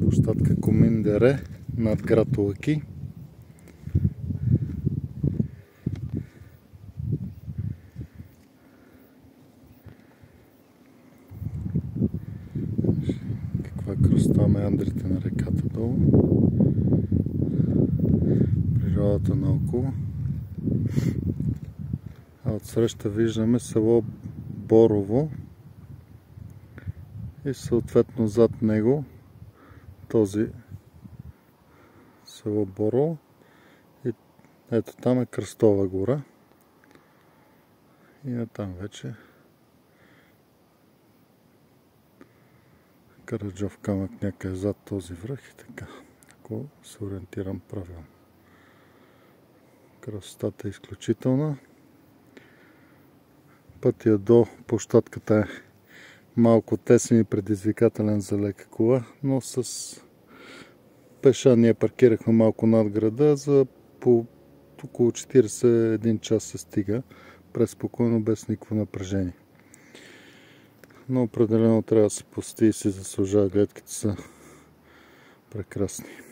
Площадка Коминдере над град Лъки. Каква красота, меандрите на реката долу. Природата наоколо. А отсреща виждаме село Борово и съответно зад него този село Борово и ето там е Кръстова гора и натам вече Караджов камък някъде зад този връх и така, ако се ориентирам правилно. Красотата е изключителна. Пътя до площадката е малко тесен и предизвикателен за лека кола, но с пеша ние паркирахме малко над града, за по около 41 час се стига преспокойно, без никакво напрежение. Но определено трябва да се посети и си заслужава, гледките са прекрасни.